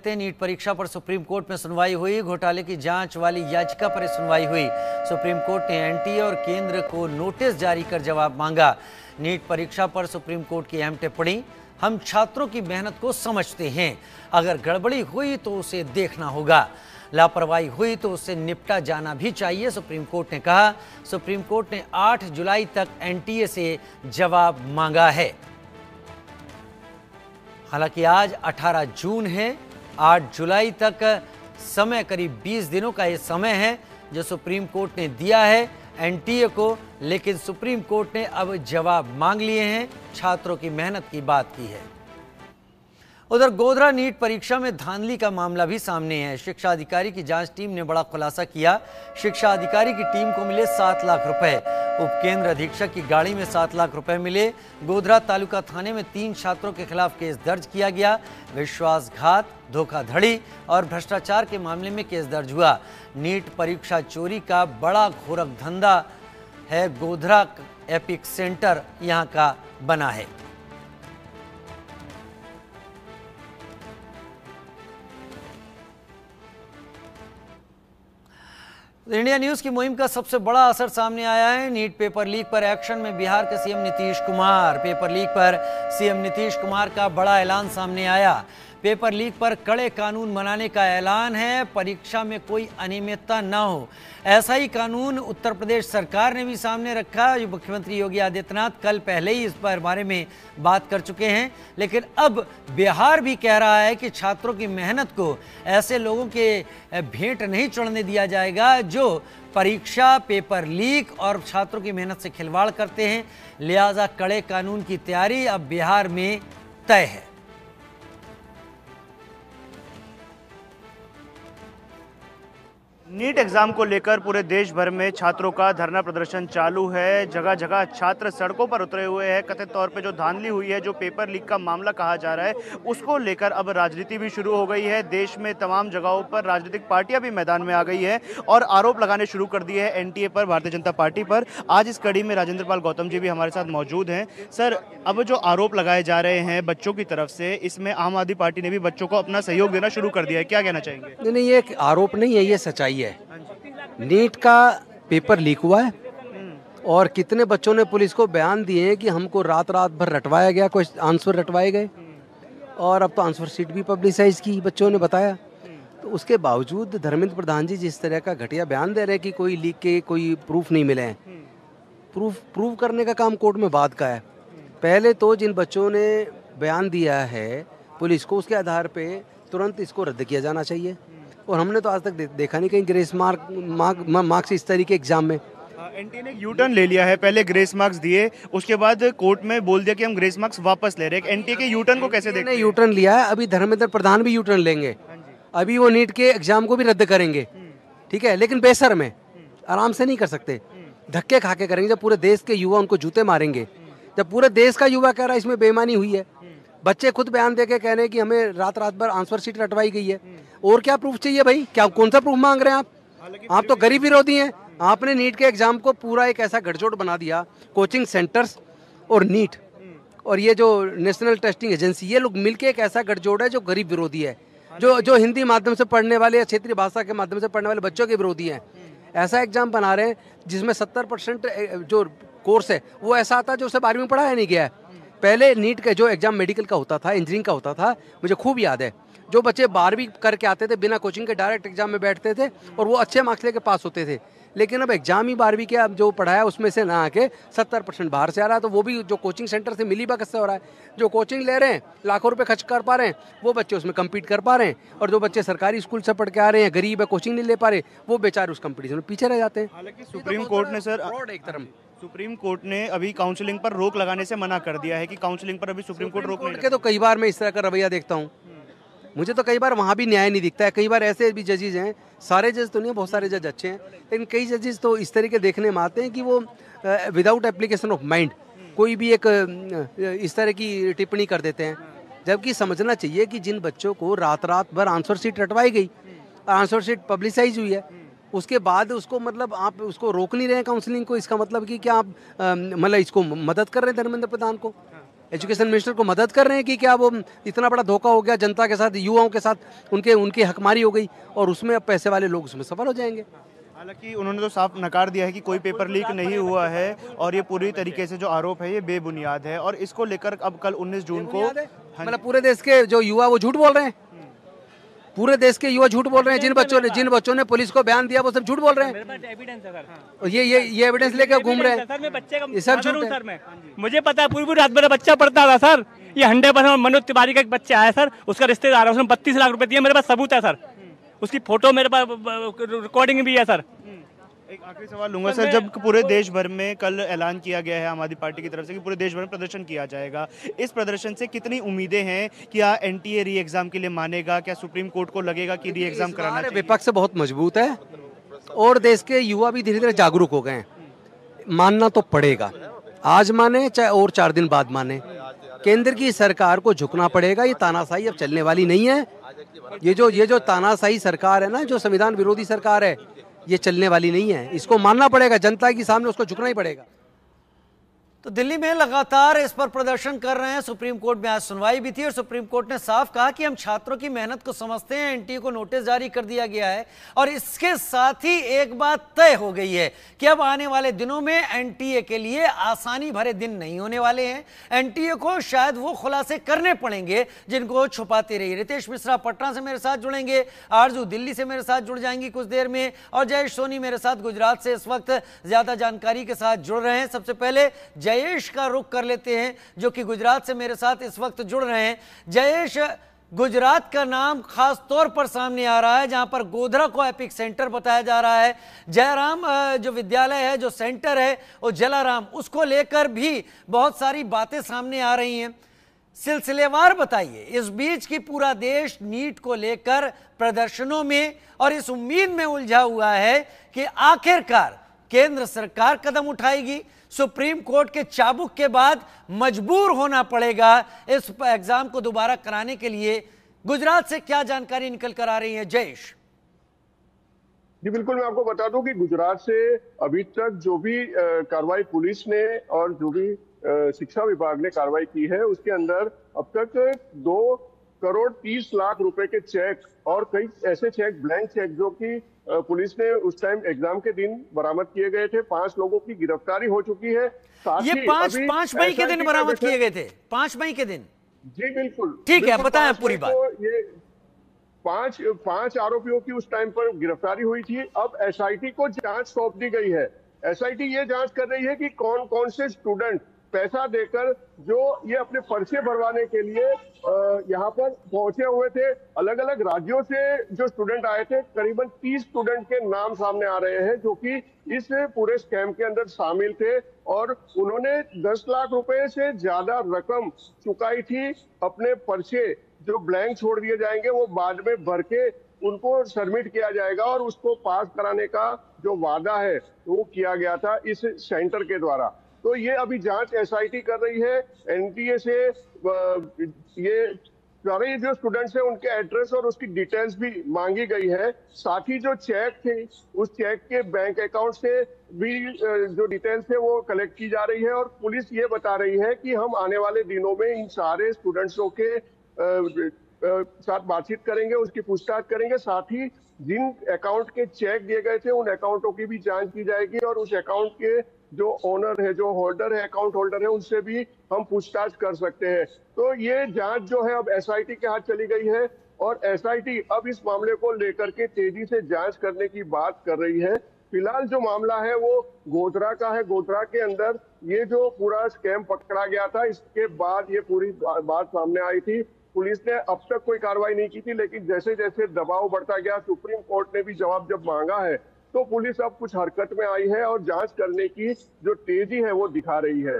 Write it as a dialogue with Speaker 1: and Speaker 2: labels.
Speaker 1: NEET परीक्षा पर supreme court में सुनवाई हुई। घोटाले की जांच वाली याचिका पर सुनवाई हुई। सुप्रीम कोर्ट ने एनटीए और केंद्र को नोटिस जारी कर जवाब मांगा। नीट परीक्षा पर सुप्रीम कोर्ट की अहम टिप्पणी, हम छात्रों की मेहनत को समझते हैं, अगर गड़बड़ी हुई तो उसे देखना होगा, लापरवाही हुई तो उससे निपटा जाना भी चाहिए, सुप्रीम कोर्ट ने कहा। सुप्रीम कोर्ट ने 8 जुलाई तक एनटीए से जवाब मांगा है। हालांकि आज 18 जून है, 8 जुलाई तक समय, करीब 20 दिनों का ये समय है जो सुप्रीम कोर्ट ने दिया है एनटीए को, लेकिन सुप्रीम कोर्ट ने अब जवाब मांग लिए हैं, छात्रों की मेहनत की बात की है। उधर गोधरा नीट परीक्षा में धांधली का मामला भी सामने है। शिक्षा अधिकारी की जांच टीम ने बड़ा खुलासा किया। शिक्षा अधिकारी की टीम को मिले 7 लाख रुपए। उप केंद्र अधीक्षक की गाड़ी में 7 लाख रुपए मिले। गोधरा तालुका थाने में 3 छात्रों के खिलाफ केस दर्ज किया गया। विश्वासघात, धोखाधड़ी और भ्रष्टाचार के मामले में केस दर्ज हुआ। नीट परीक्षा चोरी का बड़ा घोरक धंधा है। गोधरा एपिक सेंटर यहाँ का बना है। इंडिया न्यूज की मुहिम का सबसे बड़ा असर सामने आया है। नीट पेपर लीक पर एक्शन में बिहार के CM Nitish Kumar. Paper leak पर सीएम नीतीश कुमार का बड़ा ऐलान सामने आया। पेपर लीक पर कड़े कानून बनाने का ऐलान है। परीक्षा में कोई अनियमितता न हो, ऐसा ही कानून उत्तर प्रदेश सरकार ने भी सामने रखा। मुख्यमंत्री योगी आदित्यनाथ कल पहले ही इस पर बारे में बात कर चुके हैं, लेकिन अब बिहार भी कह रहा है कि छात्रों की मेहनत को ऐसे लोगों के भेंट नहीं चढ़ने दिया जाएगा जो परीक्षा, पेपर लीक और छात्रों की मेहनत से खिलवाड़ करते हैं। लिहाजा कड़े कानून की तैयारी अब बिहार में तय है।
Speaker 2: नीट एग्जाम को लेकर पूरे देश भर में छात्रों का धरना प्रदर्शन चालू है। जगह जगह छात्र सड़कों पर उतरे हुए हैं। कथित तौर पे जो धांधली हुई है, जो पेपर लीक का मामला कहा जा रहा है, उसको लेकर अब राजनीति भी शुरू हो गई है। देश में तमाम जगहों पर राजनीतिक पार्टियां भी मैदान में आ गई है और आरोप लगाने शुरू कर दिए हैं एनटीए पर, भारतीय जनता पार्टी पर। आज इस कड़ी में राजेंद्र पाल गौतम जी भी हमारे साथ मौजूद हैं। सर, अब जो आरोप लगाए जा रहे हैं बच्चों की तरफ से, इसमें आम आदमी पार्टी ने भी बच्चों को अपना सहयोग देना शुरू कर दिया है, क्या कहना चाहेंगे?
Speaker 3: नहीं, ये आरोप नहीं है, ये सच्चाई है। नीट का पेपर लीक हुआ है और कितने बच्चों ने पुलिस को बयान दिए हैं कि हमको रात रात भर रटवाया गया, कुछ आंसर रटवाए गए और अब तो आंसर शीट भी पब्लिसाइज की, बच्चों ने बताया। तो उसके बावजूद धर्मेंद्र प्रधान जी जिस तरह का घटिया बयान दे रहे हैं कि कोई लीक के कोई प्रूफ नहीं मिले हैं, प्रूफ करने का काम कोर्ट में बाद का है। पहले तो जिन बच्चों ने बयान दिया है पुलिस को, उसके आधार पे तुरंत इसको रद्द किया जाना चाहिए। और हमने तो आज तक देखा नहीं कहीं ग्रेस मार्क्स इस तरीके एग्जाम में।
Speaker 2: एनटीए ने यू टर्न ले लिया है, पहले ग्रेस मार्क्स दिए, उसके बाद कोर्ट में बोल दिया कि हम ग्रेस मार्क्स वापस ले रहे हैं। एनटीए के यू टर्न को कैसे देखते हैं?
Speaker 3: यू टर्न लिया है, अभी धर्मेंद्र प्रधान भी यू टर्न लेंगे। अभी वो नीट के एग्जाम को भी रद्द करेंगे, ठीक है, लेकिन बेसर में, आराम से नहीं कर सकते, धक्के खा के करेंगे। जब पूरे देश के युवा उनको जूते मारेंगे, जब पूरे देश का युवा कह रहा है इसमें बेईमानी हुई है, बच्चे खुद बयान देके कह रहे हैं कि हमें रात रात भर आंसर शीट रटवाई गई है, और क्या प्रूफ चाहिए भाई? क्या कौन सा प्रूफ मांग रहे हैं आप तो गरीब विरोधी हैं। आपने नीट के एग्जाम को पूरा एक ऐसा गठजोड़ बना दिया, कोचिंग सेंटर्स और नीट और ये जो नेशनल टेस्टिंग एजेंसी, ये लोग मिलके एक ऐसा गठजोड़ है जो गरीब विरोधी है, जो हिंदी माध्यम से पढ़ने वाले या क्षेत्रीय भाषा के माध्यम से पढ़ने वाले बच्चों के विरोधी हैं। ऐसा एग्जाम बना रहे हैं जिसमें 70% जो कोर्स है वो ऐसा आता है जो उसे 12वीं में पढ़ाया नहीं गया है। पहले नीट का जो एग्जाम मेडिकल का होता था, इंजीनियरिंग का होता था, मुझे खूब याद है, जो बच्चे 12वीं करके आते थे बिना कोचिंग के डायरेक्ट एग्जाम में बैठते थे और वो अच्छे मार्क्स लेके पास होते थे। लेकिन अब एग्जाम ही 12वीं के अब जो पढ़ाया उसमें से ना आके 70% बाहर से आ रहा है। तो वो भी जो कोचिंग सेंटर से मिली बकस से हो रहा है। जो कोचिंग ले रहे हैं, लाखों रुपए खर्च कर पा रहे हैं, वो बच्चे उसमें कम्पीट कर पा रहे हैं, और जो बच्चे सरकारी स्कूल से पढ़ के आ रहे हैं, गरीब है, कोचिंग नहीं ले पा रहे, वो बेचारे उस कंपटीशन में पीछे रह जाते हैं।
Speaker 2: हालांकि सुप्रीम कोर्ट ने सर
Speaker 3: एक तरफ
Speaker 2: सुप्रीम कोर्ट ने अभी काउंसलिंग पर रोक लगाने से मना कर दिया है कि काउंसलिंग पर अभी सुप्रीम कोर्ट रोक नहीं
Speaker 3: के। तो कई बार मैं इस तरह का रवैया देखता हूँ, मुझे तो कई बार वहाँ भी न्याय नहीं दिखता है। कई बार ऐसे भी जजेज हैं, सारे जज तो नहीं, बहुत सारे जज अच्छे हैं, लेकिन कई जजेस तो इस तरीके देखने में आते हैं कि वो विदाउट एप्लीकेशन ऑफ माइंड कोई भी एक इस तरह की टिप्पणी कर देते हैं। जबकि समझना चाहिए कि जिन बच्चों को रात रात भर आंसर शीट रटवाई गई, आंसर शीट पब्लिसाइज हुई है, उसके बाद उसको मतलब आप उसको रोक नहीं रहे हैं काउंसलिंग को, इसका मतलब कि क्या आप मतलब इसको मदद कर रहे हैं धर्मेंद्र प्रधान को? एजुकेशन मिनिस्टर को मदद कर रहे हैं कि क्या वो इतना बड़ा धोखा हो गया जनता के साथ, युवाओं के साथ, उनकी हकमारी हो गई और उसमें अब पैसे वाले लोग उसमें सफल हो जाएंगे।
Speaker 2: हालांकि उन्होंने तो साफ नकार दिया है कि कोई पेपर लीक नहीं हुआ है और ये पूरी तरीके से जो आरोप है ये बेबुनियाद है और इसको लेकर अब कल 19 जून को
Speaker 3: मतलब पूरे देश के जो युवा वो झूठ बोल रहे हैं, पूरे देश के युवा झूठ बोल रहे हैं। जिन बच्चों ने पुलिस को बयान दिया वो सब झूठ बोल रहे हैं।
Speaker 4: एविडेंस है सर,
Speaker 3: ये एविडेंस लेकर घूम रहे हैं
Speaker 4: सर। मैं बच्चे का
Speaker 3: ये सब
Speaker 4: father हूं
Speaker 3: झूठ है।
Speaker 4: सर। मैं मुझे पता है, पूरी रात मेरा बच्चा पढ़ता था सर। ये 100% मनोज तिवारी का एक बच्चा है सर, उसका रिश्तेदार है, उसने 32 लाख रुपए दिए। मेरे पास सबूत है सर, उसकी फोटो मेरे पास, रिकॉर्डिंग भी है सर।
Speaker 2: एक आखिरी सवाल लूंगा सर, जब पूरे देश भर में कल ऐलान किया गया है आम आदमी पार्टी की तरफ से कि पूरे देश भर में प्रदर्शन किया जाएगा, इस प्रदर्शन से कितनी उम्मीदें हैं? क्या एनटीए री एग्जाम के लिए मानेगा? क्या सुप्रीम कोर्ट को लगेगा कि री एग्जाम कराना चाहिए?
Speaker 3: विपक्ष बहुत मजबूत है और देश के युवा भी धीरे धीरे जागरूक हो गए हैं। मानना तो पड़ेगा, आज माने चाहे और 4 दिन बाद माने। केंद्र की सरकार को झुकना पड़ेगा। ये तानाशाही अब चलने वाली नहीं है। ये जो तानाशाही सरकार है ना, जो संविधान विरोधी सरकार है, ये चलने वाली नहीं है। इसको मानना पड़ेगा, जनता के सामने उसको झुकना ही पड़ेगा।
Speaker 1: तो दिल्ली में लगातार इस पर प्रदर्शन कर रहे हैं। सुप्रीम कोर्ट में आज सुनवाई भी थी और सुप्रीम कोर्ट ने साफ कहा कि हम छात्रों की मेहनत को समझते हैं। एनटीए को नोटिस जारी कर दिया गया है और इसके साथ ही एक बात तय हो गई है कि अब आने वाले दिनों में एनटीए के लिए आसानी भरे दिन नहीं होने वाले हैं। एनटीए को शायद वो खुलासे करने पड़ेंगे जिनको छुपाते रही। रितेश मिश्रा पटना से मेरे साथ जुड़ेंगे, आरजू दिल्ली से मेरे साथ जुड़ जाएंगी कुछ देर में, और जयेश सोनी मेरे साथ गुजरात से इस वक्त ज्यादा जानकारी के साथ जुड़ रहे हैं। सबसे पहले जयेश का रुख कर लेते हैं जो कि गुजरात से मेरे साथ इस वक्त जुड़ रहे हैं। जयेश, गुजरात का नाम खास तौर पर सामने आ रहा है जहां पर गोधरा को एपिक सेंटर बताया जा रहा है। जयराम जो विद्यालय है, जो सेंटर है वो जलाराम, उसको लेकर भी बहुत सारी बातें सामने आ रही हैं। सिलसिलेवार बताइए, इस बीच की पूरा देश नीट को लेकर प्रदर्शनों में और इस उम्मीद में उलझा हुआ है कि आखिरकार केंद्र सरकार कदम उठाएगी। सुप्रीम कोर्ट के चाबुक के बाद मजबूर होना पड़ेगा इस एग्जाम को दोबारा कराने के लिए। गुजरात से क्या जानकारी निकल कर आ रही है जयेश?
Speaker 5: जी बिल्कुल, मैं आपको बता दूं कि गुजरात से अभी तक जो भी कार्रवाई पुलिस ने और जो भी शिक्षा विभाग ने कार्रवाई की है, उसके अंदर अब तक 2,30,00,000 रुपए के चेक और कई ऐसे चेक, ब्लैंक चेक, जो कि पुलिस ने उस टाइम एग्जाम के दिन बरामद किए गए थे। 5 लोगों की गिरफ्तारी हो चुकी है।
Speaker 1: ये 5 मई के दिन बरामद किए गए थे, 5 मई के दिन।
Speaker 5: जी बिल्कुल,
Speaker 1: ठीक है, बताएं पूरी बात।
Speaker 5: ये 5 आरोपियों की उस टाइम पर गिरफ्तारी हुई थी। अब एसआईटी को जांच सौंप दी गई है। एसआईटी ये जांच कर रही है कि कौन कौन से स्टूडेंट पैसा देकर जो ये अपने पर्चे भरवाने के लिए यहाँ पर पहुंचे हुए थे। अलग अलग राज्यों से जो स्टूडेंट आए थे, करीबन 30 स्टूडेंट के नाम सामने आ रहे हैं जो कि इस पूरे स्कैम के अंदर शामिल थे और उन्होंने 10 लाख रुपए से ज्यादा रकम चुकाई थी। अपने पर्चे जो ब्लैंक छोड़ दिए जाएंगे वो बाद में भर के उनको सबमिट किया जाएगा और उसको पास कराने का जो वादा है वो किया गया था इस सेंटर के द्वारा। तो ये अभी जांच एसआईटी कर रही है। एनटीए से ये सारे जो स्टूडेंट्स हैं उनके एड्रेस और उसकी डिटेल्स भी मांगी गई है। साथ ही जो चेक थे उस चेक के बैंक अकाउंट से भी जो डिटेल्स है वो कलेक्ट की जा रही है और पुलिस ये बता रही है कि हम आने वाले दिनों में इन सारे स्टूडेंट्सों के साथ बातचीत करेंगे, उसकी पूछताछ करेंगे। साथ ही जिन अकाउंट के चेक दिए गए थे उन अकाउंटों की भी जांच की जाएगी और उस अकाउंट के जो ओनर है, जो होल्डर है, अकाउंट होल्डर है, उनसे भी हम पूछताछ कर सकते हैं। तो ये जांच जो है अब एसआईटी के हाथ चली गई है और एसआईटी अब इस मामले को लेकर के तेजी से जांच करने की बात कर रही है। फिलहाल जो मामला है वो गोधरा का है। गोधरा के अंदर ये जो पूरा स्कैम पकड़ा गया था, इसके बाद ये पूरी बात सामने आई थी। पुलिस ने अब तक कोई कार्रवाई नहीं की थी, लेकिन जैसे जैसे दबाव बढ़ता गया, सुप्रीम कोर्ट ने भी जवाब जब मांगा है, तो पुलिस अब कुछ हरकत में आई है और जांच करने की जो तेजी है वो दिखा रही है।